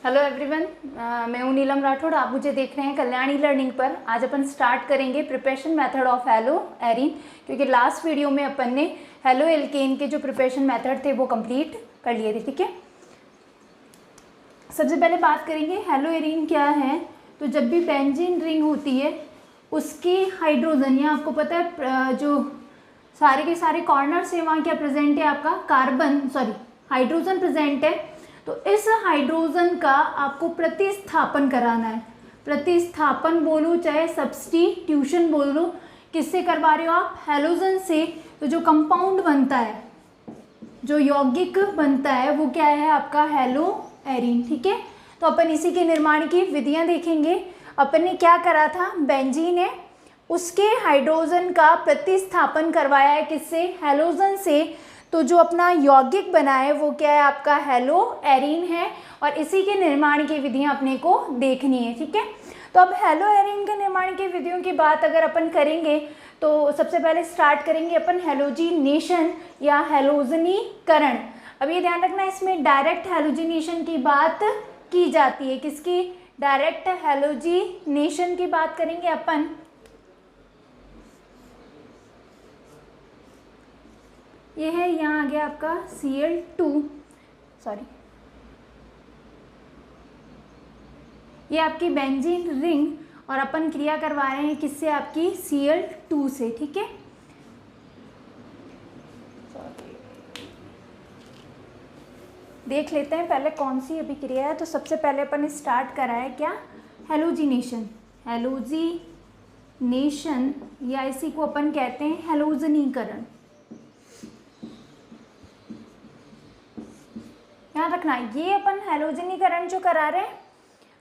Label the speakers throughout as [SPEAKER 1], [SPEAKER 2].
[SPEAKER 1] Hello everyone, मैं हूं नीलम राठौड़। आप मुझे देख रहे हैं कल्याणी लर्निंग पर। आज अपन स्टार्ट करेंगे preparation method of hello arene, क्योंकि लास्ट वीडियो में अपन ने हेलो एल्केन के जो प्रिपरेशन मेथड थे वो कंप्लीट कर लिए थे। ठीक है, सबसे पहले बात करेंगे हेलो एरीन क्या है। तो जब भी बेंजीन रिंग होती है उसकी हाइड्रोजन, या आपको पता है जो सारे के सारे कॉर्नर से वहाँ क्या प्रेजेंट है, आपका हाइड्रोजन प्रेजेंट है। तो इस हाइड्रोजन का आपको प्रतिस्थापन कराना है। प्रतिस्थापन बोलो चाहे सब्स्टिट्यूशन बोलो, किससे करवा रहे हो आप? हैलोजन से। तो जो कंपाउंड बनता है, जो यौगिक बनता है वो क्या है आपका? Hello arene. ठीक है, तो अपन इसी के निर्माण की विधियां देखेंगे। अपन ने क्या करा था, बेंजीन है उसके हाइड्रोजन का प्रतिस्थापन करवाया है किससे? हैलोजन से। तो जो अपना यौगिक बना है वो क्या है आपका? हेलो एरीन है। और इसी के निर्माण की विधियां अपने को देखनी है। ठीक है, तो अब हेलो एरीन के निर्माण की विधियों की बात अगर अपन करेंगे तो सबसे पहले स्टार्ट करेंगे अपन हेलोजिनेशन या हेलोजनीकरण। अब ये ध्यान रखना, इसमें डायरेक्ट हेलोजिनेशन की बात की जाती है। किसकी? डायरेक्ट हेलोजिनेशन की बात करेंगे अपन। ये है, यहाँ आ गया आपका Cl2, ये आपकी बेंजीन रिंग, और अपन क्रिया करवा रहे हैं किससे? आपकी Cl2 से। ठीक है, देख लेते हैं पहले कौन सी अभिक्रिया है। तो सबसे पहले अपन स्टार्ट करा है क्या? हेलोजिनेशन। हेलोजिनेशन या इसी को अपन कहते हैं हेलोजनीकरण। ध्यान रखना, ये अपन हेलोजनीकरण जो करा रहे हैं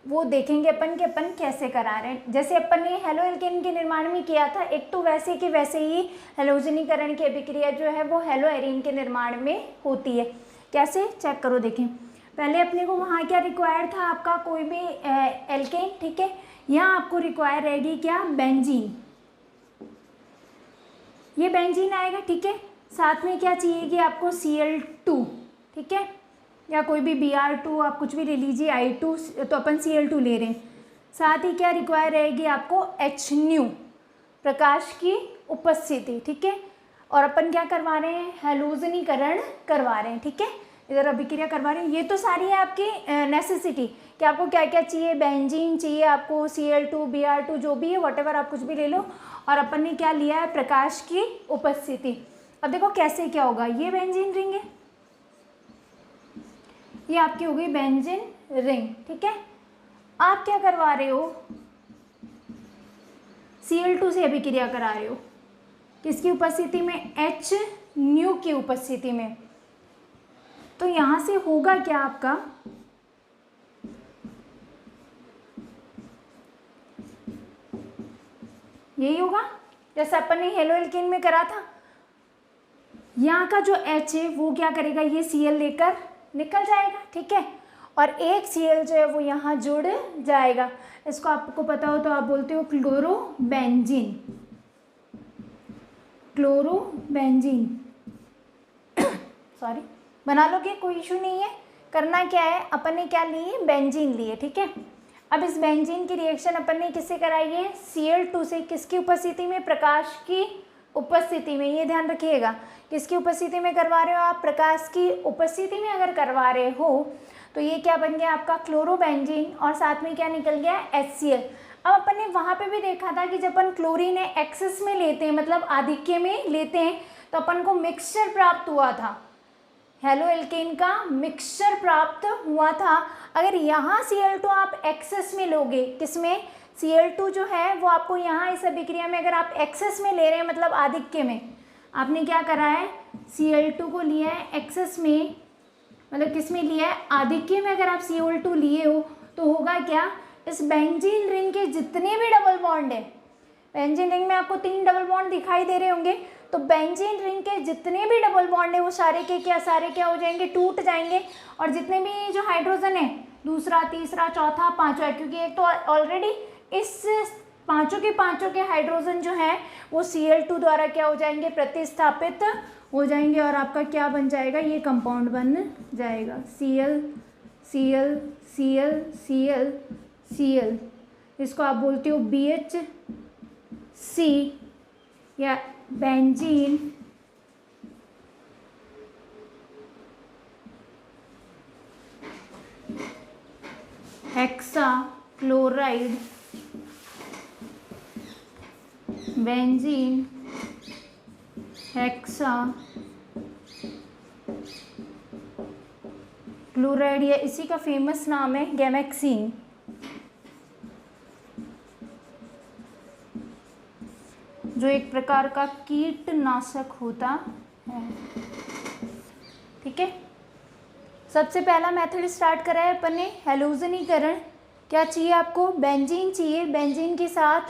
[SPEAKER 1] वो देखेंगे अपन कि अपन कैसे करा रहे हैं। जैसे अपन ने हेलो एल्केन के निर्माण में किया था, एक तो वैसे कि वैसे ही हेलोजनीकरण की अभिक्रिया जो है वो हेलो एरीन के निर्माण में होती है। कैसे? चेक करो, देखें। पहले अपने को वहाँ क्या रिक्वायर्ड था आपका? कोई भी एल्केन। ठीक है, यहाँ आपको रिक्वायर रहेगी क्या? बेंजीन। ये बेंजीन आएगा। ठीक है, साथ में क्या चाहिएगी आपको? Cl2। ठीक है, या कोई भी Br2 आप कुछ भी ले लीजिए, I2, तो अपन Cl2 ले रहे हैं। साथ ही क्या रिक्वायर रहेगी आपको? Hν, प्रकाश की उपस्थिति। ठीक है, और अपन क्या करवा रहे हैं? हेलोजनीकरण करवा रहे हैं। ठीक है, इधर अभिक्रिया करवा रहे हैं। ये तो सारी है आपकी नेसेसिटी कि आपको क्या क्या चाहिए। बेंजीन चाहिए आपको, Cl2, Br2 जो भी है, व्हाटएवर आप कुछ भी ले लो। और अपन ने क्या लिया है? प्रकाश की उपस्थिति। अब देखो कैसे क्या होगा। ये बेंजीन रिंग है, ये आपकी हो गई बेंजीन रिंग। ठीक है, आप क्या करवा रहे हो? Cl2 से अभिक्रिया करा रहे हो। किसकी उपस्थिति में? Hν की उपस्थिति में। तो यहां से होगा क्या आपका? यही होगा जैसे अपन ने हेलो एल्केन में करा था। यहाँ का जो H है वो क्या करेगा? ये Cl लेकर निकल जाएगा। ठीक है, और एक Cl जो है वो यहाँ जुड़ जाएगा। इसको आपको पता हो तो आप बोलते हो क्लोरोबेंजीन। क्लोरोबेंजीन बना लोगे, कोई इशू नहीं है। करना क्या है, अपन ने क्या लिए? बेंजीन लिए। ठीक है, अब इस बेंजीन की रिएक्शन अपन ने किससे कराई है? Cl2 से। किसकी उपस्थिति में? प्रकाश की उपस्थिति में। ये ध्यान रखिएगा, किसकी उपस्थिति में करवा रहे हो आप? प्रकाश की उपस्थिति में अगर करवा रहे हो तो ये क्या बन गया आपका? क्लोरोबेंजीन, और साथ में क्या निकल गया? HCl। अब अपन ने वहाँ पे भी देखा था कि जब अपन क्लोरीन एक्सेस में लेते हैं, मतलब आधिक्य में लेते हैं, तो अपन को मिक्सचर प्राप्त हुआ था। हेलो एल्केन का मिक्सचर प्राप्त हुआ था। अगर यहाँ Cl2 आप एक्सेस में लोगे, किसमें? Cl2 जो है वो आपको यहाँ इस अभिक्रिया में अगर आप एक्सेस में ले रहे हैं, मतलब आधिक्य में, आपने क्या करा है? Cl2 को लिया है एक्सेस में, मतलब किस में लिया है? आधिक्य में। अगर आप Cl2 लिए हो तो होगा क्या? इस बेंजीन रिंग के जितने भी डबल बॉन्ड है, बेंजीन रिंग में आपको 3 डबल बॉन्ड दिखाई दे रहे होंगे, तो बेंजीन रिंग के जितने भी डबल बॉन्ड है वो सारे क्या हो जाएंगे? टूट जाएंगे। और जितने भी जो हाइड्रोजन है, दूसरा, तीसरा, चौथा, पांचवा, क्योंकि एक तो ऑलरेडी इस पांचों के हाइड्रोजन जो है वो Cl2 द्वारा क्या हो जाएंगे? प्रतिस्थापित हो जाएंगे, और आपका क्या बन जाएगा? ये कंपाउंड बन जाएगा Cl Cl Cl Cl, इसको आप बोलते हो BHC या benzene hexa chloride, benzene hexa chloride, या इसी का फेमस नाम है गैमेक्सीन। जो एक प्रकार का कीटनाशक होता है। ठीक है, सबसे पहला मेथड स्टार्ट करा है अपन ने हैलोजनीकरण। क्या चाहिए आपको? बेंजीन चाहिए। बेंजीन के साथ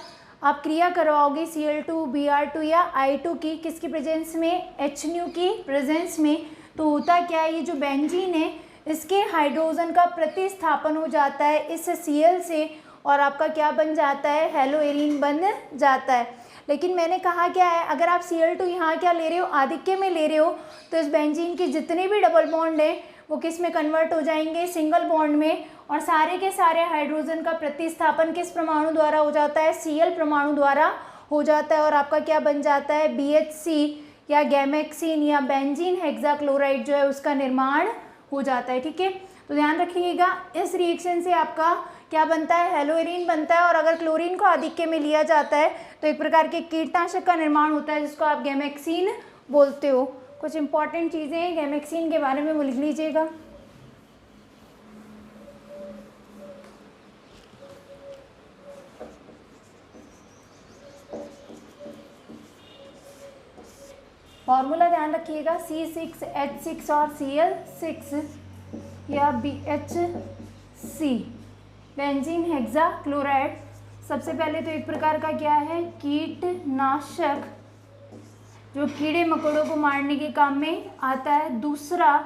[SPEAKER 1] आप क्रिया करवाओगे Cl2 Br2 या I2 की, किसकी प्रेजेंस में? HNO की प्रेजेंस में। तो होता क्या है, ये जो बेंजीन है इसके हाइड्रोजन का प्रतिस्थापन हो जाता है इस Cl से और आपका क्या बन जाता है? हेलोएरीन बन जाता है। लेकिन मैंने कहा क्या है, अगर आप Cl2 यहाँ क्या ले रहे हो? आधिक्य में ले रहे हो, तो इस बेंजीन के जितने भी डबल बॉन्ड हैं वो किस में कन्वर्ट हो जाएंगे? सिंगल बॉन्ड में। और सारे के सारे हाइड्रोजन का प्रतिस्थापन किस परमाणु द्वारा हो जाता है? Cl परमाणु द्वारा हो जाता है और आपका क्या बन जाता है? BHC या गैमेक्सीन या बेंजीन हेक्साक्लोराइड जो है उसका निर्माण हो जाता है। ठीक है, तो ध्यान रखिएगा, इस रिएक्शन से आपका क्या बनता है? हेलोएरीन बनता है। और अगर क्लोरीन को आधिक्य में लिया जाता है तो एक प्रकार के कीटनाशक का निर्माण होता है जिसको आप गैमेक्सीन बोलते हो। कुछ इंपॉर्टेंट चीज़ें हैं गैमेक्सीन के बारे में, वो लिख लीजिएगा। फॉर्मूला ध्यान रखिएगा, C6H6 और Cl6 या BHC बेंजीन हेक्सा क्लोराइड। सबसे पहले तो एक प्रकार का क्या है? कीटनाशक जो कीड़े मकोड़ों को मारने के काम में आता है। दूसरा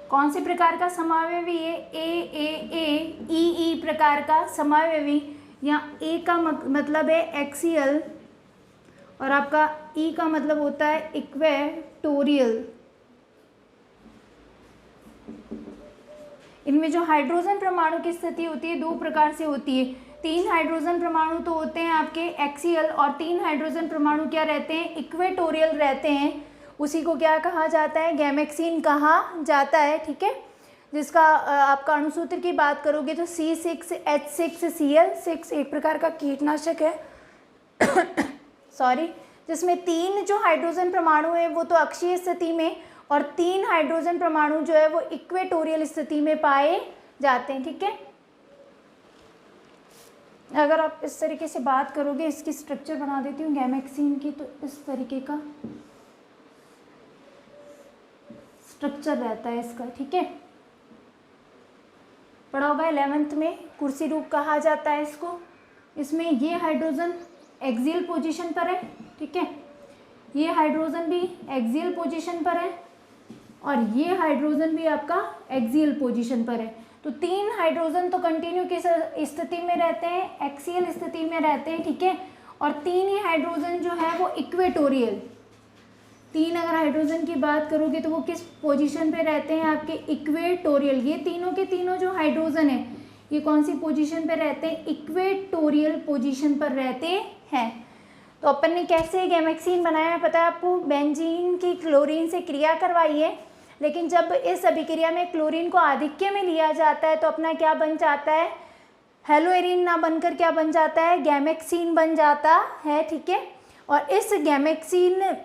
[SPEAKER 1] कौन से प्रकार का समावयवी है? ई प्रकार का समावयवी। यहाँ ए का मतलब है एक्सियल और आपका ई का मतलब होता है इक्वेटोरियल। इनमें जो हाइड्रोजन परमाणु की स्थिति होती है दो प्रकार से होती है। 3 हाइड्रोजन परमाणु तो होते हैं आपके एक्सियल और 3 हाइड्रोजन परमाणु क्या रहते हैं? इक्वेटोरियल रहते हैं। उसी को क्या कहा जाता है? गैमेक्सीन कहा जाता है। ठीक है, जिसका आपका अणुसूत्र की बात करोगे तो C6H6Cl6 एक प्रकार का कीटनाशक है सॉरी, जिसमें 3 जो हाइड्रोजन परमाणु है वो तो अक्षीय स्थिति में और 3 हाइड्रोजन परमाणु जो है वो इक्वेटोरियल स्थिति में पाए जाते हैं। ठीक है, अगर आप इस तरीके से बात करोगे, इसकी स्ट्रक्चर बना देती हूँ गैमेक्सीन की, तो इस तरीके का स्ट्रक्चर रहता है इसका। ठीक है, पढ़ा होगा 11th में, कुर्सी रूप कहा जाता है इसको। इसमें ये हाइड्रोजन एक्सियल पोजीशन पर है। ठीक है, ये हाइड्रोजन भी एक्सियल पोजीशन पर है और ये हाइड्रोजन भी आपका एक्सियल पोजीशन पर है। तो 3 हाइड्रोजन तो कंटिन्यू किस स्थिति में रहते हैं? एक्सियल स्थिति में रहते हैं। ठीक है, और 3 ही हाइड्रोजन जो है वो इक्वेटोरियल। 3 अगर हाइड्रोजन की बात करोगे तो वो किस पोजीशन पे रहते हैं? आपके इक्वेटोरियल। ये तीनों के तीनों जो हाइड्रोजन है ये कौन सी पोजीशन पे रहते हैं? इक्वेटोरियल पोजीशन पर रहते हैं। तो अपन ने कैसे गैमेक्सीन बनाया पता है आपको? बेंजीन की क्लोरीन से क्रिया करवाई है, लेकिन जब इस अभिक्रिया में क्लोरीन को आधिक्य में लिया जाता है तो अपना क्या बन जाता है? हेलोएरीन ना बनकर क्या बन जाता है? गैमेक्सीन बन जाता है। ठीक है, और इस गैमेक्सीन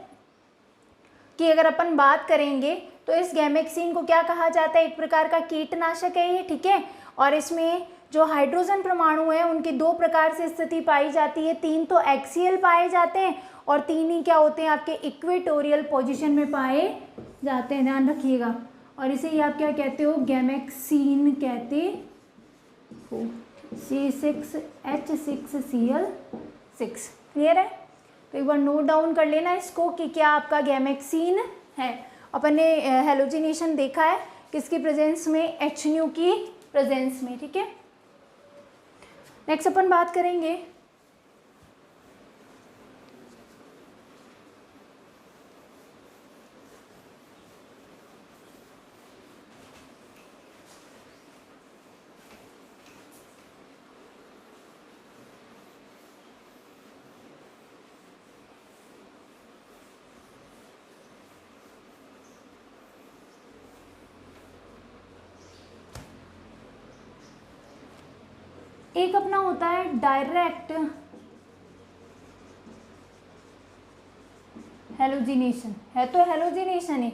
[SPEAKER 1] की अगर अपन बात करेंगे तो इस गैमेक्सीन को क्या कहा जाता है? एक प्रकार का कीटनाशक है ये। ठीक है, और इसमें जो हाइड्रोजन परमाणु है उनकी 2 प्रकार से स्थिति पाई जाती है। 3 तो एक्सियल पाए जाते हैं और 3 ही क्या होते हैं? आपके इक्वेटोरियल पोजीशन में पाए जाते हैं, ध्यान रखिएगा। और इसे ही आप क्या कहते हो? गैमेक्सीन कहते हो। C6H6Cl6। क्लियर है? तो एक बार नोट डाउन कर लेना इसको कि क्या आपका गैमेक्सीन है। अपन ने हेलोजिनेशन देखा है किसकी प्रेजेंस में? HNO की प्रेजेंस में। ठीक है, नेक्स्ट अपन बात करेंगे एक अपना होता है डायरेक्ट हेलोजिनेशन, है तो हेलोजिनेशन ही,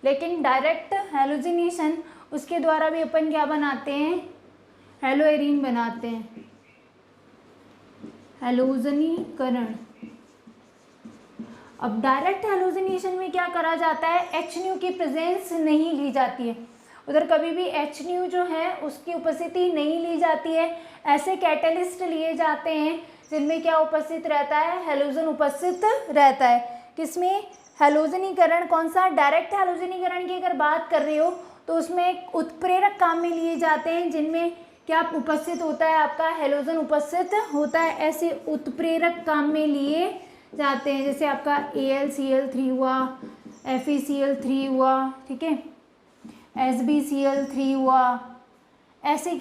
[SPEAKER 1] लेकिन डायरेक्ट हेलोजिनेशन उसके द्वारा भी अपन क्या बनाते हैं, हेलोएरीन बनाते हैं, हेलोजनीकरण। अब डायरेक्ट हेलोजिनेशन में क्या करा जाता है, एच न्यू की प्रेजेंस नहीं ली जाती है, उधर कभी भी एच न्यू जो है उसकी उपस्थिति नहीं ली जाती है। ऐसे कैटलिस्ट लिए जाते हैं जिनमें क्या उपस्थित रहता है, हेलोजन उपस्थित रहता है। किसमें, हेलोजनीकरण। कौन सा, डायरेक्ट हेलोजनीकरण की अगर बात कर रहे हो तो उसमें उत्प्रेरक काम में लिए जाते हैं जिनमें क्या उपस्थित होता है, आपका हेलोजन उपस्थित होता है। ऐसे उत्प्रेरक काम में लिए जाते हैं, जैसे आपका AlCl3 हुआ, FeCl3 हुआ, ठीक है, SbCl3 हुआ, ऐसे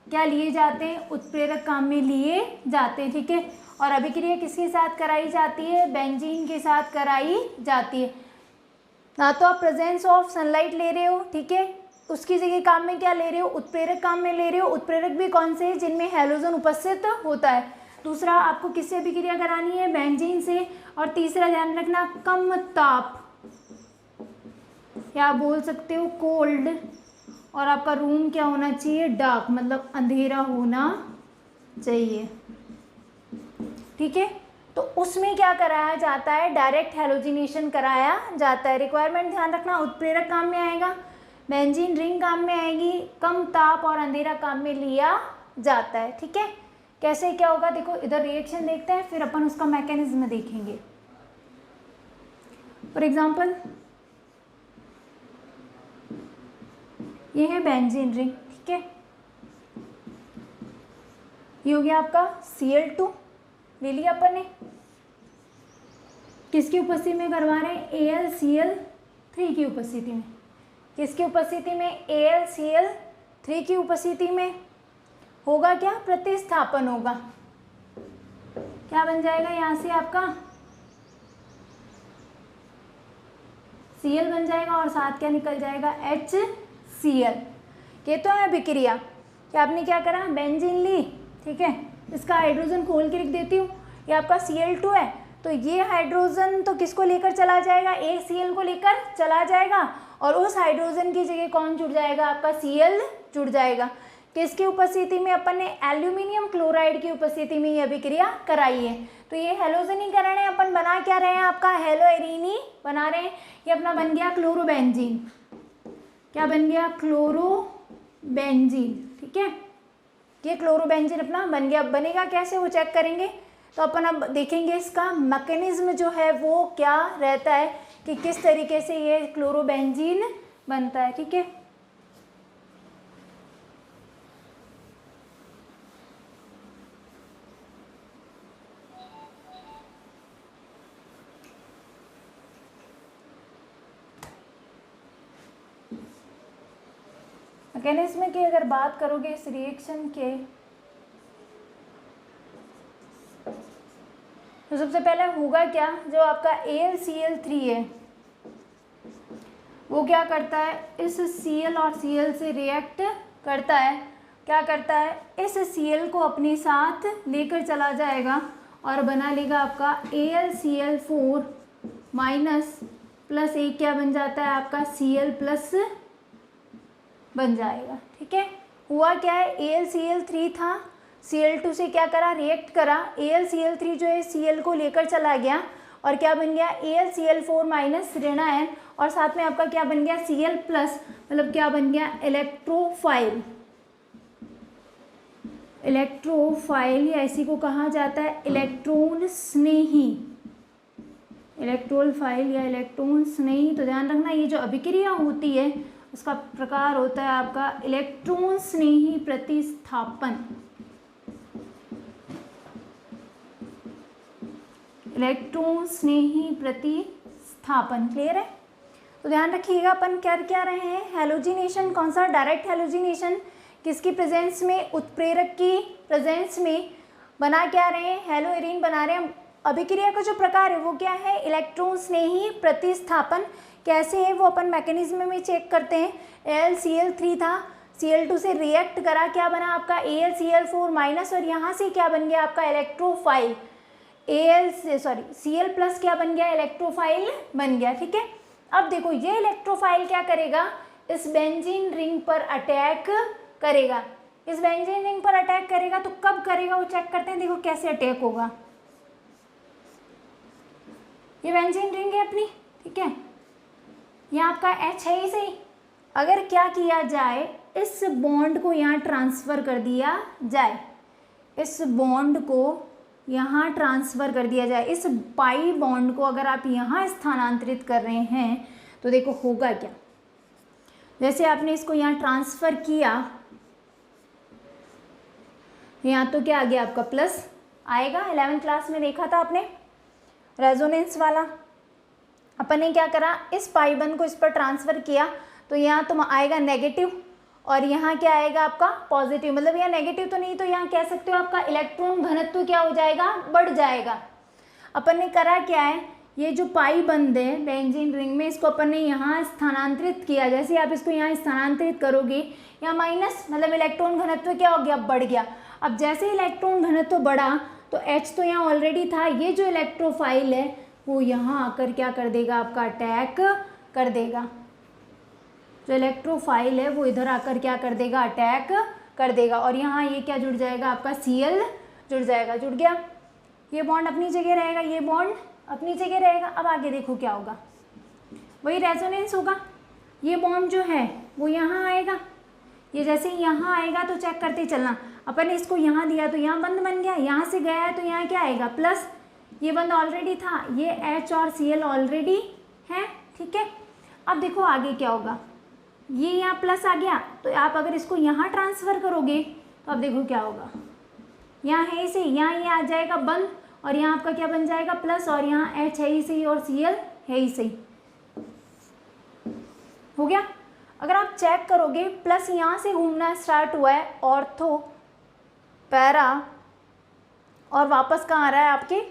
[SPEAKER 1] क्या लिए जाते हैं, उत्प्रेरक काम में लिए जाते हैं, ठीक है। और अभिक्रिया किसके साथ कराई जाती है, बेंजीन के साथ कराई जाती है। ना तो आप प्रेजेंस ऑफ सनलाइट ले रहे हो, ठीक है, उसकी जगह काम में क्या ले रहे हो, उत्प्रेरक काम में ले रहे हो। उत्प्रेरक भी कौन से हैं, जिनमें हेलोजन उपस्थित होता है। दूसरा, आपको किससे अभिक्रिया करानी है, बेंजीन से। और तीसरा ध्यान रखना, कम ताप, या बोल सकते हो कोल्ड, और आपका रूम क्या होना चाहिए, डार्क, मतलब अंधेरा होना चाहिए, ठीक है। तो उसमें क्या कराया जाता है, डायरेक्ट हेलोजिनेशन कराया जाता है। रिक्वायरमेंट ध्यान रखना, उत्प्रेरक काम में आएगा, बेंजीन रिंग काम में आएगी, कम ताप और अंधेरा काम में लिया जाता है, ठीक है। कैसे क्या होगा देखो, इधर रिएक्शन देखते हैं, फिर अपन उसका मैकेनिज्म देखेंगे। फॉर एग्जाम्पल ये है बेंजीन रिंग, ठीक है, ये हो गया आपका Cl2 ले लिया अपन ने। किसकी उपस्थिति में करवा रहे हैं, AlCl3 की उपस्थिति में। किसकी उपस्थिति में, AlCl3 की उपस्थिति में। होगा क्या, प्रतिस्थापन होगा, क्या बन जाएगा यहाँ से आपका Cl बन जाएगा और साथ क्या निकल जाएगा, HCl। ये तो है अभिक्रिया कि आपने क्या करा, बेंजीन ली, ठीक है, इसका हाइड्रोजन खोल के लिख देती हूँ, ये आपका Cl2 है, तो ये हाइड्रोजन तो किसको लेकर चला जाएगा, ACl को लेकर चला जाएगा, और उस हाइड्रोजन की जगह कौन जुड़ जाएगा, आपका Cl जुड़ जाएगा। किसकी उपस्थिति में, अपन ने एल्यूमिनियम क्लोराइड की उपस्थिति में ये अभिक्रिया कराई है। तो ये हेलोजनीकरण है, अपन बना क्या रहे हैं, आपका हेलोएरीन ही बना रहे हैं। ये अपना बन गया क्लोरोबेंजीन, क्या बन गया, क्लोरोबेंजीन, ठीक है, ये क्लोरोबेंजीन अपना बन गया। बनेगा कैसे, वो चेक करेंगे। तो अपन अब देखेंगे इसका मैकेनिज्म जो है वो क्या रहता है, कि किस तरीके से ये क्लोरोबेंजीन बनता है, ठीक है। मैकेनिज्म की अगर बात करोगे इस रिएक्शन के, तो सबसे पहले होगा क्या, जो आपका AlCl3 है वो क्या करता है, इस Cl और Cl से रिएक्ट करता है। क्या करता है, इस Cl को अपने साथ लेकर चला जाएगा और बना लेगा आपका AlCl4 माइनस प्लस एक क्या बन जाता है, आपका Cl प्लस बन जाएगा, ठीक है। हुआ क्या है, AlCl3 था, Cl2 से क्या करा, रिएक्ट करा, AlCl3 जो है Cl को लेकर चला गया और क्या बन गया, AlCl4 माइनस ऋण आयन, और साथ में आपका क्या बन गया, Cl प्लस, मतलब क्या बन गया, इलेक्ट्रोफाइल। इलेक्ट्रोफाइल या इसी को कहा जाता है इलेक्ट्रॉन स्नेही, इलेक्ट्रोफाइल या इलेक्ट्रॉन स्नेही। तो ध्यान रखना, ये जो अभिक्रिया होती है उसका प्रकार होता है आपका इलेक्ट्रॉन स्नेही प्रतिस्थापन। इलेक्ट्रॉन स्नेही प्रतिस्थापन। क्लियर है? तो ध्यान रखिएगा अपन कर क्या रहे हैं, हैलोजिनेशन। कौन सा? Direct halogenation. किसकी प्रेजेंस में? उत्प्रेरक की प्रेजेंस में बना क्या रहे हैं, हेलोएरीन बना रहे हैं। अभिक्रिया का जो प्रकार है वो क्या है, इलेक्ट्रॉन स्नेही प्रतिस्थापन। कैसे है वो अपन मैकेनिज्म में चेक करते हैं। AlCl3 था, Cl2 से रिएक्ट करा, क्या बना आपका AlCl4 माइनस, और यहाँ से क्या बन गया आपका इलेक्ट्रोफाइल Cl प्लस क्या बन गया, इलेक्ट्रोफाइल बन गया। ठीक है, अब देखो ये इलेक्ट्रोफाइल क्या करेगा, इस बेंजीन रिंग पर अटैक करेगा। इस बेंजीन रिंग पर अटैक करेगा तो कब करेगा वो चेक करते हैं। देखो कैसे अटैक होगा। ये बेंजीन रिंग है अपनी, ठीक है, ये आपका H है ही सही। अगर क्या किया जाए, इस बॉन्ड को यहाँ ट्रांसफ़र कर दिया जाए, इस बॉन्ड को यहाँ ट्रांसफ़र कर दिया जाए, इस पाई बॉन्ड को अगर आप यहाँ स्थानांतरित कर रहे हैं तो देखो होगा क्या। जैसे आपने इसको यहाँ ट्रांसफ़र किया, यहाँ तो क्या आ गया आपका प्लस आएगा। 11th क्लास में देखा था आपने रेजोनेंस वाला। अपन ने क्या करा, इस पाई बॉन्ड को इस पर ट्रांसफ़र किया तो यहाँ तो आएगा नेगेटिव, और यहाँ क्या आएगा आपका पॉजिटिव। मतलब यहाँ नेगेटिव तो नहीं, तो यहाँ कह सकते हो आपका इलेक्ट्रॉन घनत्व क्या हो जाएगा, बढ़ जाएगा। अपन ने करा क्या है, ये जो पाई बंद है बेंजीन रिंग में, इसको अपन ने यहाँ स्थानांतरित किया। जैसे आप इसको यहाँ स्थानांतरित करोगे, यहाँ माइनस, मतलब इलेक्ट्रॉन घनत्व क्या हो गया, बढ़ गया। अब जैसे इलेक्ट्रॉन घनत्व बढ़ा तो H तो यहाँ ऑलरेडी था, ये जो इलेक्ट्रोफाइल है वो यहाँ आकर क्या कर देगा, आपका अटैक कर देगा। जो इलेक्ट्रोफाइल है वो इधर आकर क्या कर देगा, अटैक कर देगा, और यहाँ ये क्या जुड़ जाएगा, आपका Cl जुड़ जाएगा। जुड़ गया, ये बॉन्ड अपनी जगह रहेगा, ये बॉन्ड अपनी जगह रहेगा। अब आगे देखो क्या होगा, वही रेजोनेंस होगा। ये बॉन्ड जो है वो यहाँ आएगा, ये जैसे यहाँ आएगा तो चेक करते चलना। अपन ने इसको यहाँ दिया तो यहाँ बंद बन गया, यहाँ से गया है तो यहाँ क्या आएगा, प्लस। ये बंद ऑलरेडी था, ये H और Cl ऑलरेडी है, ठीक है। अब देखो आगे क्या होगा, ये यहाँ प्लस आ गया, तो आप अगर इसको यहाँ ट्रांसफ़र करोगे तो अब देखो क्या होगा, यहाँ है इसे, यहाँ ये आ जाएगा बंद, और यहाँ आपका क्या बन जाएगा, प्लस, और यहाँ H है ही सही और Cl है ही सही। हो गया। अगर आप चेक करोगे, प्लस यहाँ से घूमना स्टार्ट हुआ है ऑर्थो पैरा, और वापस कहाँ आ रहा है, आपके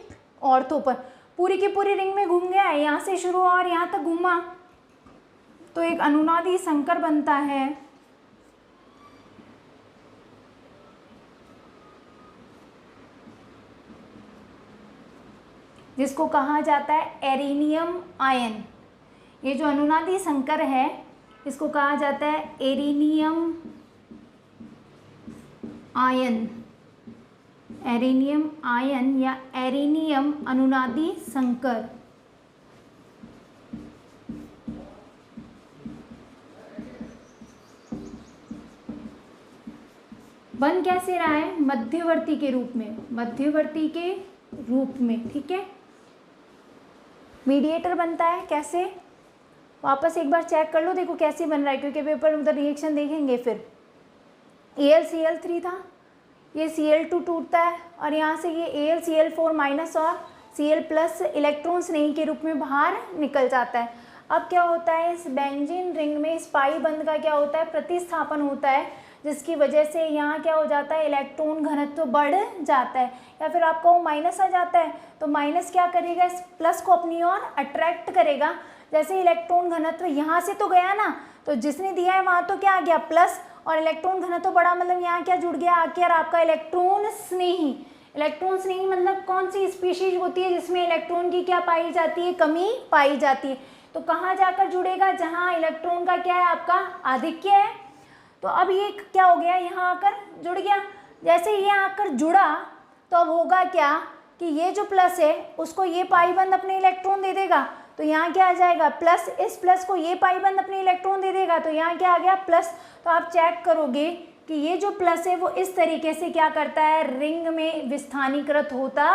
[SPEAKER 1] ऑर्थो पर। पूरी की पूरी रिंग में घूम गया है, यहाँ से शुरू हुआ और यहाँ तक घूमा, तो एक अनुनादी संकर बनता है। जिसको कहा जाता है एरिनियम आयन। ये जो अनुनादी संकर है इसको कहा जाता है एरिनियम आयन। एरिनियम आयन या एरिनियम अनुनादी संकर। बन कैसे रहा है, मध्यवर्ती के रूप में, मध्यवर्ती के रूप में, ठीक है। मीडिएटर बनता है कैसे, वापस एक बार चेक कर लो, देखो कैसे बन रहा है, क्योंकि पेपर उधर रिएक्शन देखेंगे। फिर AlCl3 था, ये Cl2 टूटता है, और यहाँ से ये AlCl4 माइनस और Cl प्लस इलेक्ट्रॉन स्नेही के रूप में बाहर निकल जाता है। अब क्या होता है, इस बेंजीन रिंग में इस पाई बंद का क्या होता है, प्रतिस्थापन होता है, जिसकी वजह से यहाँ क्या हो जाता है, इलेक्ट्रॉन घनत्व बढ़ जाता है, या फिर आपका वो माइनस आ जाता है, तो माइनस क्या करेगा, इस प्लस को अपनी ओर अट्रैक्ट करेगा। जैसे इलेक्ट्रॉन घनत्व यहाँ से तो गया ना, तो जिसने दिया है वहाँ तो क्या आ गया, प्लस, और इलेक्ट्रॉन घनत्व बढ़ा, मतलब यहाँ क्या जुड़ गया आकर आपका इलेक्ट्रॉन स्नेही। इलेक्ट्रॉन स्नेही मतलब कौन सी स्पीशीज होती है जिसमें इलेक्ट्रॉन की क्या पाई जाती है, कमी पाई जाती है। तो कहाँ जाकर जुड़ेगा, जहाँ इलेक्ट्रॉन का क्या है, आपका आधिक्य है। तो अब ये क्या हो गया, यहाँ आकर जुड़ गया। जैसे ये आकर जुड़ा तो अब होगा क्या कि ये जो प्लस है उसको ये पाई बंद अपने इलेक्ट्रॉन दे देगा, तो यहाँ क्या आ जाएगा, प्लस। इस प्लस को ये पाई बंद अपने इलेक्ट्रॉन दे देगा, तो यहाँ क्या आ गया, प्लस। तो आप चेक करोगे कि ये जो प्लस है वो इस तरीके से क्या करता है, रिंग में विस्थानीकृत होता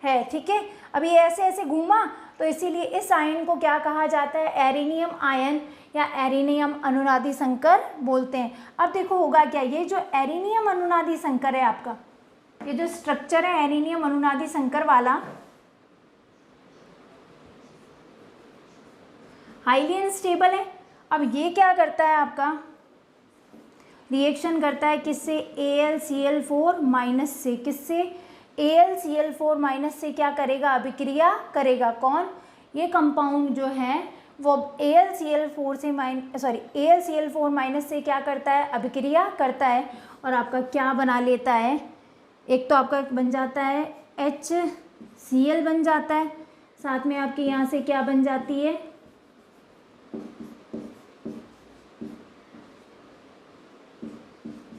[SPEAKER 1] है, ठीक है। अब ये ऐसे ऐसे घूमा, तो इसीलिए इस आयन को क्या कहा जाता है, एरिनियम आयन या एरिनियम अनुनादी संकर बोलते हैं। अब देखो होगा क्या, ये जो एरिनियम अनुनादी संकर है आपका, ये जो स्ट्रक्चर है एरिनियम अनुनादी संकर वाला, हाईली अनस्टेबल है। अब ये क्या करता है आपका, रिएक्शन करता है किससे, AlCl4 माइनस से, किससे, AlCl4 माइनस से क्या करेगा, अभिक्रिया करेगा। कौन, ये कंपाउंड जो है वो AlCl4 माइनस से क्या करता है, अभिक्रिया करता है और आपका क्या बना लेता है, एक तो आपका बन जाता है HCl बन जाता है, साथ में आपके यहाँ से क्या बन जाती है,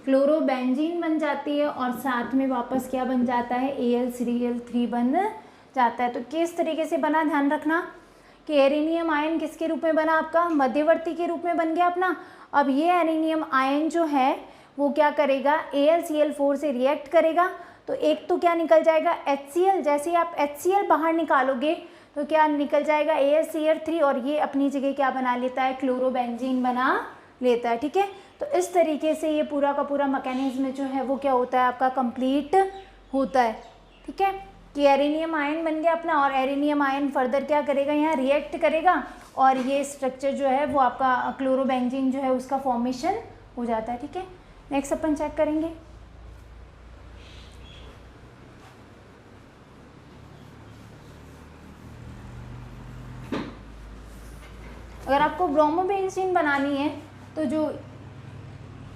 [SPEAKER 1] क्लोरोबेंजीन बन जाती है और साथ में वापस क्या बन जाता है, AlCl3 बन जाता है। तो किस तरीके से बना, ध्यान रखना कि एरेनियम आयन किसके रूप में बना, आपका मध्यवर्ती के रूप में बन गया अपना। अब ये एरेनियम आयन जो है वो क्या करेगा, AlCl4 से रिएक्ट करेगा, तो एक तो क्या निकल जाएगा HCl, जैसे ही आप HCl बाहर निकालोगे तो क्या निकल जाएगा AlCl3 और ये अपनी जगह क्या बना लेता है, क्लोरोबेंजीन बना लेता है। ठीक है, तो इस तरीके से ये पूरा का पूरा मैकेनिज्म जो है वो क्या होता है आपका कंप्लीट होता है। ठीक है, कि एरेनियम आयन बन गया अपना और एरेनियम आयन फर्दर क्या करेगा, यहाँ रिएक्ट करेगा और ये स्ट्रक्चर जो है वो आपका क्लोरोबेंजीन जो है उसका फॉर्मेशन हो जाता है। ठीक है, नेक्स्ट अपन चेक करेंगे। अगर आपको ब्रोमोबेंजीन बनानी है तो जो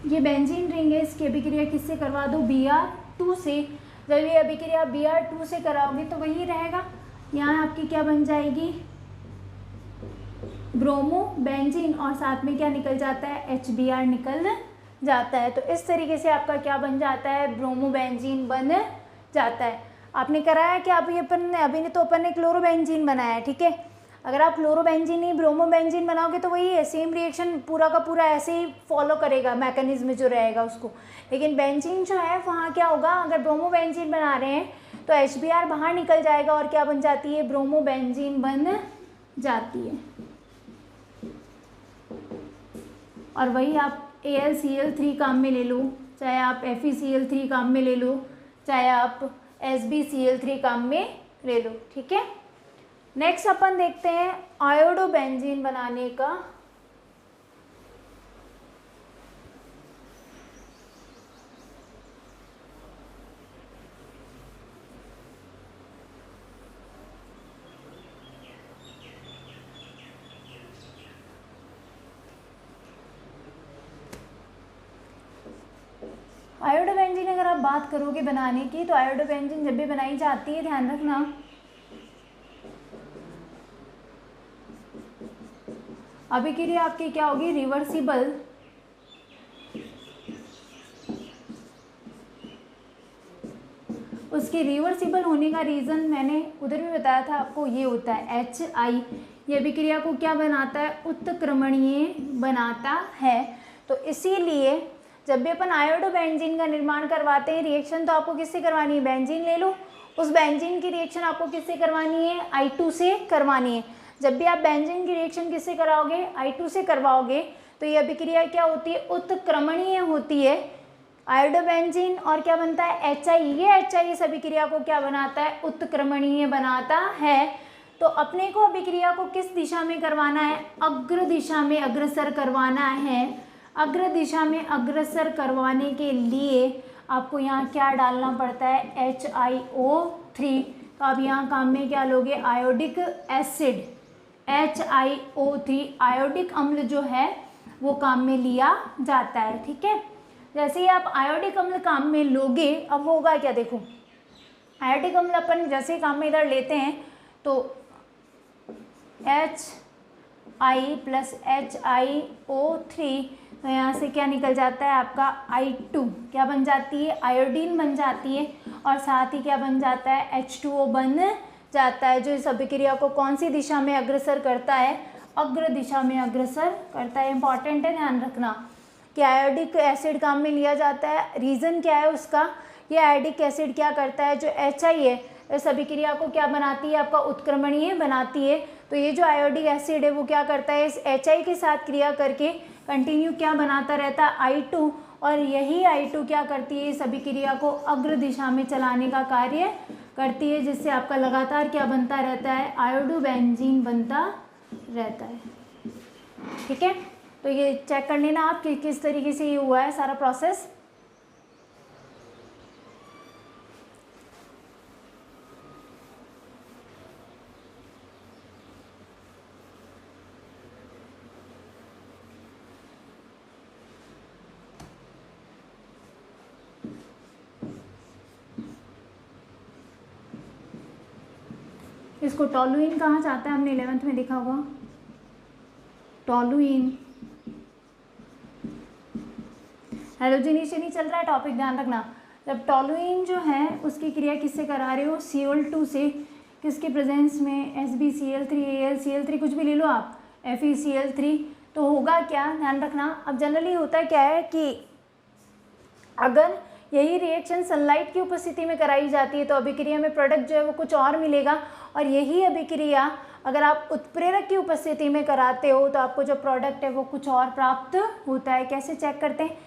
[SPEAKER 1] ये बेंजीन रिंग है इसकी अभिक्रिया किससे करवा दो, Br2 से। जब ये अभिक्रिया Br2 से कराओगे तो वही रहेगा, यहाँ आपकी क्या बन जाएगी, ब्रोमोबेंजीन और साथ में क्या निकल जाता है, HBr निकल जाता है। तो इस तरीके से आपका क्या बन जाता है, ब्रोमोबेंजीन बन जाता है। आपने कराया कि अभी तो अपन ने क्लोरोबेंजीन बनाया है। ठीक है, अगर आप क्लोरोबेंजीन नहीं ब्रोमोबेंजीन बनाओगे तो वही है, सेम रिएक्शन पूरा का पूरा ऐसे ही फॉलो करेगा, मैकेनिज्म जो रहेगा उसको। लेकिन बेंजीन जो है वहाँ क्या होगा, अगर ब्रोमोबेंजीन बना रहे हैं तो HBr बाहर निकल जाएगा और क्या बन जाती है, ब्रोमोबेंजीन बन जाती है। और वही आप AlCl3 काम में ले लो, चाहे आप FeCl3 काम में ले लो, चाहे आप SbCl3 काम में ले लो। ठीक है, नेक्स्ट अपन देखते हैं आयोडोबेंजीन बनाने का। आयोडोबेंजीन अगर आप बात करोगे बनाने की तो आयोडोबेंजीन जब भी बनाई जाती है, ध्यान रखना अभिक्रिया आपकी क्या होगी, रिवर्सिबल। उसके रिवर्सिबल होने का रीज़न मैंने उधर भी बताया था आपको, ये होता है HI, ये अभिक्रिया को क्या बनाता है, उत्क्रमणीय बनाता है। तो इसीलिए जब भी अपन आयोडोबेंजीन का निर्माण करवाते हैं, रिएक्शन तो आपको किससे करवानी है, बेंजीन ले लो, उस बेंजीन की रिएक्शन आपको किससे करवानी है, I2 से करवानी है। जब भी आप बेंजीन की रिएक्शन किससे कराओगे, I2 से करवाओगे, तो ये अभिक्रिया क्या होती है, उत्क्रमणीय होती है। आयोडोबेंजीन और क्या बनता है, HI, ये HI इस अभिक्रिया को क्या बनाता है, उत्क्रमणीय बनाता है। तो अपने को अभिक्रिया को किस दिशा में करवाना है, अग्र दिशा में अग्रसर करवाना है। अग्र दिशा में अग्रसर करवाने के लिए आपको यहाँ क्या डालना पड़ता है, HiO3। तो आप यहाँ काम में क्या लोगे, आयोडिक एसिड, HiO3 आयोडिक अम्ल जो है वो काम में लिया जाता है। ठीक है, जैसे ही आप आयोडिक अम्ल काम में लोगे, अब होगा क्या, देखो आयोडिक अम्ल अपन जैसे काम में इधर लेते हैं तो HI प्लस HiO3, तो यहाँ से क्या निकल जाता है आपका I2, क्या बन जाती है, आयोडीन बन जाती है और साथ ही क्या बन जाता है, H2O बन जाता है, जो इस अभिक्रिया को कौन सी दिशा में अग्रसर करता है, अग्र दिशा में अग्रसर करता है। इंपॉर्टेंट है, ध्यान रखना कि आयोडिक एसिड काम में लिया जाता है। रीज़न क्या है उसका, ये आयोडिक एसिड क्या करता है, जो HI है इस अभिक्रिया को क्या बनाती है, आपका उत्क्रमणीय बनाती है। तो ये जो आयोडिक एसिड है वो क्या करता है, इस HI के साथ क्रिया करके कंटिन्यू क्या बनाता रहता है, I2, और यही I2 क्या करती है, इस अभिक्रिया को अग्र दिशा में चलाने का कार्य करती है, जिससे आपका लगातार क्या बनता रहता है, आयोडोबेंजीन बनता रहता है। ठीक है, तो ये चेक कर लेना आप कि किस तरीके से ये हुआ है सारा प्रोसेस। इसको टॉलुइन कहा जाता है, हमने 11th में देखा होगा, टॉलुइन। हेलोजिनेशन ही चल रहा है टॉपिक, ध्यान रखना। जब टॉलुइन जो है उसकी क्रिया किससे करा रहे हो, Cl2 से, किसके प्रेजेंस में, SbCl3 AlCl3 कुछ भी ले लो आप, FeCl3, तो होगा क्या, ध्यान रखना। अब जनरली होता है क्या है कि अगर यही रिएक्शन सनलाइट की उपस्थिति में कराई जाती है तो अभिक्रिया में प्रोडक्ट जो है वो कुछ और मिलेगा, और यही अभिक्रिया अगर आप उत्प्रेरक की उपस्थिति में कराते हो तो आपको जो प्रोडक्ट है वो कुछ और प्राप्त होता है। कैसे चेक करते हैं,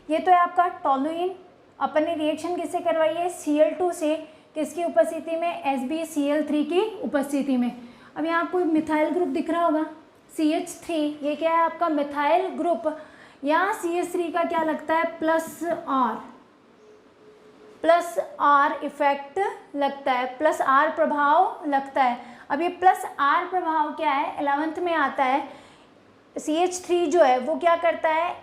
[SPEAKER 1] ये तो है आपका टॉलुइन, अपन ने रिएक्शन किससे करवाई है, Cl2 से, किसकी उपस्थिति में, SbCl3 की उपस्थिति में। अब यहाँ कोई मिथाइल ग्रुप दिख रहा होगा, CH3, ये क्या है आपका मिथाइल ग्रुप। यहाँ CH3 का क्या लगता है, प्लस आर इफेक्ट लगता है, प्लस आर प्रभाव लगता है। अब ये प्लस आर प्रभाव क्या है, 11th में आता है। CH3 जो है वो क्या करता है,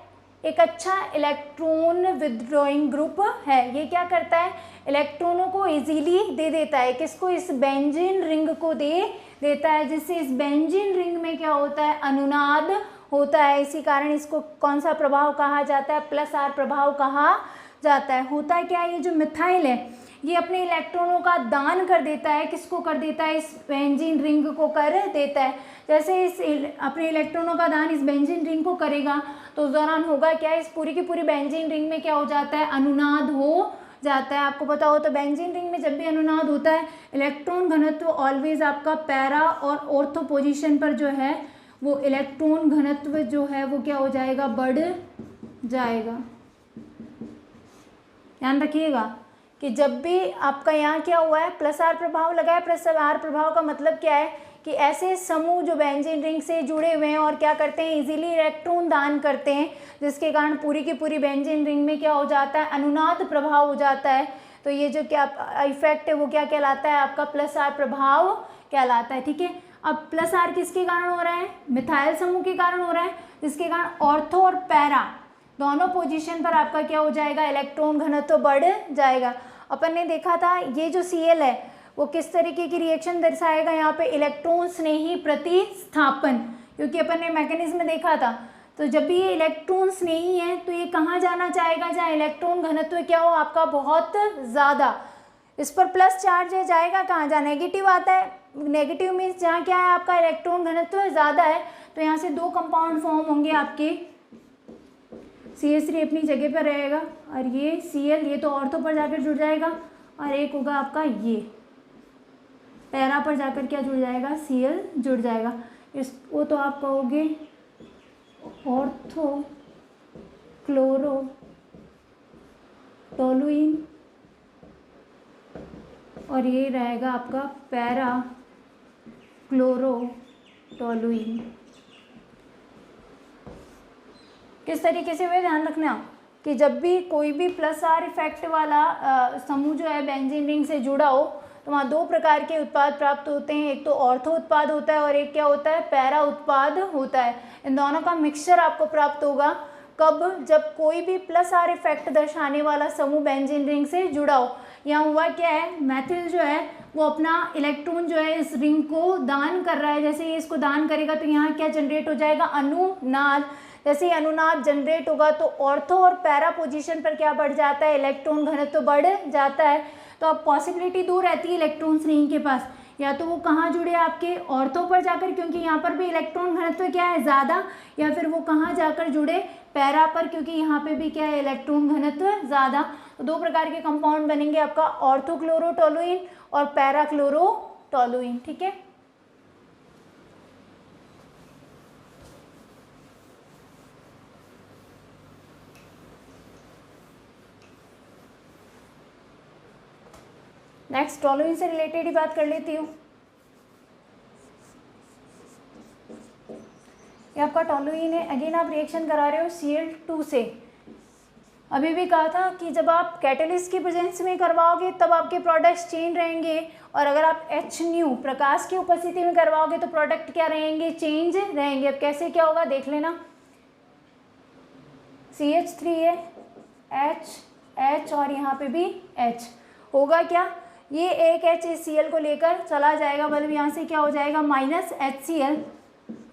[SPEAKER 1] एक अच्छा इलेक्ट्रॉन विथड्रॉइंग ग्रुप है। ये क्या करता है, इलेक्ट्रॉनों को इजीली दे देता है, किसको, इस बेंजीन रिंग को दे देता है, जिससे इस बेंजीन रिंग में क्या होता है, अनुनाद होता है। इसी कारण इसको कौन सा प्रभाव कहा जाता है, प्लस आर प्रभाव कहा जाता है। होता है क्या, ये जो मिथाइल है ये अपने इलेक्ट्रॉनों का दान कर देता है, किसको कर देता है, इस बेंजीन रिंग को कर देता है। जैसे इस अपने इलेक्ट्रॉनों का दान इस बेंजीन रिंग को करेगा तो उस दौरान होगा क्या, इस पूरी की पूरी बेंजीन रिंग में क्या हो जाता है, अनुनाद हो जाता है। आपको पता हो तो बेंजीन रिंग में जब भी अनुनाद होता है इलेक्ट्रॉन घनत्व ऑलवेज आपका पैरा और ऑर्थो पोजीशन पर जो है वो इलेक्ट्रॉन घनत्व जो है वो क्या हो जाएगा, बढ़ जाएगा। ध्यान रखिएगा कि जब भी आपका यहाँ क्या हुआ है, प्लस आर प्रभाव लगा है। प्लस आर प्रभाव का मतलब क्या है कि ऐसे समूह जो बेंजीन रिंग से जुड़े हुए हैं और क्या करते हैं, इजीली इलेक्ट्रॉन दान करते हैं, जिसके कारण पूरी की पूरी बेंजीन रिंग में क्या हो जाता है, अनुनाद प्रभाव हो जाता है। तो ये जो क्या इफेक्ट है वो क्या कहलाता है, आपका प्लस आर प्रभाव कहलाता है। ठीक है, अब प्लस आर किसके कारण हो रहा है, मिथाइल समूह के कारण हो रहा है, जिसके कारण ऑर्थो और पैरा दोनों पोजीशन पर आपका क्या हो जाएगा, इलेक्ट्रॉन घनत्व बढ़ जाएगा। अपन ने देखा था ये जो Cl है वो किस तरीके की रिएक्शन दर्शाएगा, यहाँ पे इलेक्ट्रॉन स्नेही प्रतिस्थापन, क्योंकि अपन ने मैकेनिज्म में देखा था। तो जब भी ये इलेक्ट्रॉन स्नेही है तो ये कहाँ जाना चाहेगा, जहाँ इलेक्ट्रॉन घनत्व क्या हो आपका बहुत ज़्यादा, इस पर प्लस चार्ज है, जाएगा कहाँ, जहाँ नेगेटिव आता है। नेगेटिव मीन्स जहाँ क्या है आपका इलेक्ट्रॉन घनत्व ज़्यादा है, तो यहाँ से दो कंपाउंड फॉर्म होंगे आपके, CH3 अपनी जगह पर रहेगा और ये Cl ये तो ऑर्थो पर जाकर जुड़ जाएगा, और एक होगा आपका ये पैरा पर जाकर क्या जुड़ जाएगा, Cl जुड़ जाएगा। इस वो तो आप कहोगे ऑर्थो क्लोरो टोलुइन, और ये रहेगा आपका पैरा क्लोरो टोलुइन। किस तरीके से हुए, ध्यान रखना कि जब भी कोई भी प्लस आर इफेक्ट वाला समूह जो है बेंजीन रिंग से जुड़ा हो तो वहाँ दो प्रकार के उत्पाद प्राप्त होते हैं, एक तो ऑर्थो उत्पाद होता है और एक क्या होता है, पैरा उत्पाद होता है। इन दोनों का मिक्सचर आपको प्राप्त होगा कब, जब कोई भी प्लस आर इफेक्ट दर्शाने वाला समूह बेंजीन रिंग से जुड़ा हो। यहाँ हुआ क्या है, मैथिल जो है वो अपना इलेक्ट्रॉन जो है इस रिंग को दान कर रहा है। जैसे ये इसको दान करेगा तो यहाँ क्या जनरेट हो जाएगा, अनुनाद। जैसे ही अनुनाद जनरेट होगा तो ऑर्थो और पैरा पोजीशन पर क्या बढ़ जाता है, इलेक्ट्रॉन घनत्व बढ़ जाता है। तो अब पॉसिबिलिटी दो रहती है इलेक्ट्रॉन रिंग के पास, या तो वो कहाँ जुड़े आपके ऑर्थो पर जाकर, क्योंकि यहाँ पर भी इलेक्ट्रॉन घनत्व क्या है ज़्यादा, या फिर वो कहाँ जाकर जुड़े, पैरा पर, क्योंकि यहाँ पे भी क्या है इलेक्ट्रॉन घनत्व ज़्यादा। तो दो प्रकार के कंपाउंड बनेंगे आपका, ऑर्थोक्लोरोटोलुइन और पैराक्लोरोटोलुइन। ठीक है, नेक्स्ट टोलुइन से रिलेटेड ही बात कर लेती हूँ। या आपका टोलुइन है, अगेन आप रिएक्शन करा रहे हो Cl2 से। अभी भी कहा था कि जब आप कैटलिस्ट की प्रेजेंस में करवाओगे तब आपके प्रोडक्ट्स चेंज रहेंगे, और अगर आप HNu प्रकाश की उपस्थिति में करवाओगे तो प्रोडक्ट क्या रहेंगे, चेंज रहेंगे। अब कैसे क्या होगा देख लेना। CH3 है, H और यहाँ पे भी H होगा क्या, ये एक H इस Cl को लेकर चला जाएगा, मतलब यहाँ से क्या हो जाएगा माइनस HCl,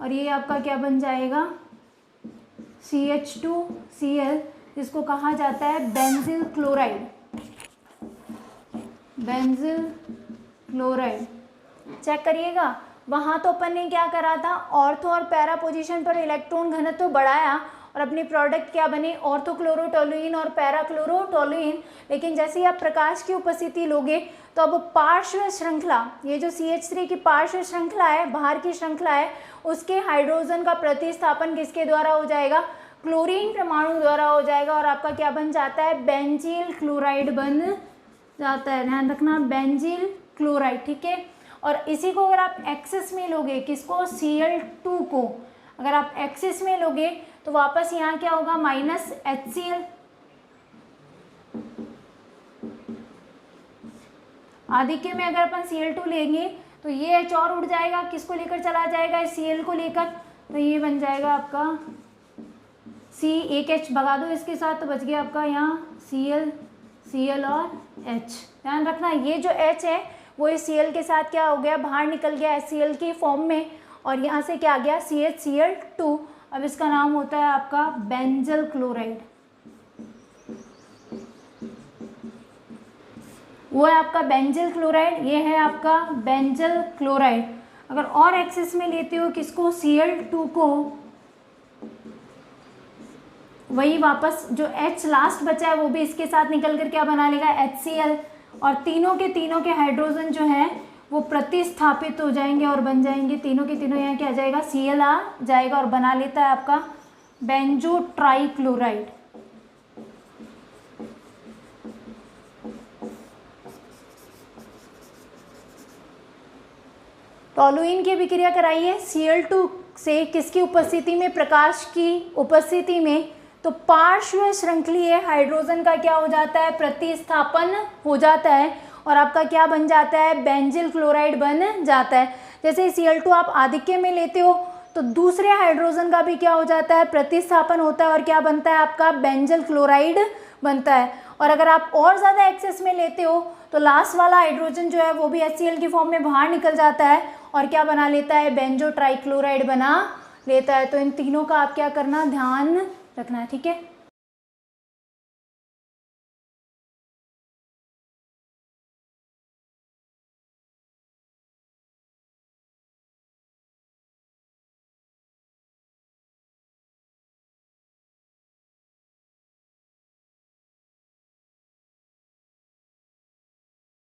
[SPEAKER 1] और ये आपका क्या बन जाएगा CH2Cl, जिसको कहा जाता है benzyl chloride. Benzyl chloride check करिएगा, वहाँ तो अपन ने क्या करा था, ऑर्थो और पैरा पोजीशन पर इलेक्ट्रॉन घनत्व बढ़ाया और अपने प्रोडक्ट क्या बने, ऑर्थोक्लोरोटोलुइन और पैराक्लोरोटोलुइन। लेकिन जैसे ही आप प्रकाश की उपस्थिति लोगे तो अब पार्श्व श्रृंखला, ये जो CH3 की पार्श्व श्रृंखला है, बाहर की श्रृंखला है, उसके हाइड्रोजन का प्रतिस्थापन किसके द्वारा हो जाएगा, क्लोरीन परमाणु द्वारा हो जाएगा, और आपका क्या बन जाता है, बेंजील क्लोराइड बन जाता है। ध्यान रखना, बेंजील क्लोराइड, ठीक है। और इसी को अगर आप एक्सिस में लोगे, किसको, Cl2 को अगर आप एक्सिस में लोगे तो वापस यहाँ क्या होगा, माइनस HCl। आधिक्य में अगर अपन Cl2 लेंगे तो ये H और उड़ जाएगा, किसको लेकर चला जाएगा, Cl को लेकर, तो ये बन जाएगा आपका C, एक H भगा दो इसके साथ तो बच गया आपका यहाँ Cl और H। ध्यान रखना, ये जो H है वो इस Cl के साथ क्या हो गया, बाहर निकल गया HCl की फॉर्म में, और यहाँ से क्या आ गया CH2। अब इसका नाम होता है आपका बेंजल क्लोराइड, वो है आपका बेंजल क्लोराइड, ये है आपका बेंजल क्लोराइड। अगर और एक्सिस में लेते हो किसको, Cl2 को, वही वापस जो H लास्ट बचा है वो भी इसके साथ निकल कर क्या बना लेगा, HCl, और तीनों के हाइड्रोजन जो है वो प्रतिस्थापित हो जाएंगे और बन जाएंगे तीनों के तीनों, यहाँ क्या आ जाएगा, Cl आ जाएगा और बना लेता है आपका बेंजो ट्राइक्लोराइड। टोलुइन की अभिक्रिया कराई है Cl2 से, किसकी उपस्थिति में, प्रकाश की उपस्थिति में, तो पार्श्व श्रृंखलीय हाइड्रोजन का क्या हो जाता है, प्रतिस्थापन हो जाता है, और आपका क्या बन जाता है, बेंजिल क्लोराइड बन जाता है। जैसे Cl2 आप आधिक्य में लेते हो तो दूसरे हाइड्रोजन का भी क्या हो जाता है, प्रतिस्थापन होता है, और क्या बनता है आपका, बेंजिल क्लोराइड बनता है। और अगर आप और ज़्यादा एक्सेस में लेते हो तो लास्ट वाला हाइड्रोजन जो है वो भी HCl की फॉर्म में बाहर निकल जाता है और क्या बना लेता है, बेंजो ट्राइक्लोराइड बना लेता है। तो इन तीनों का आप क्या करना, ध्यान रखना है, ठीक है।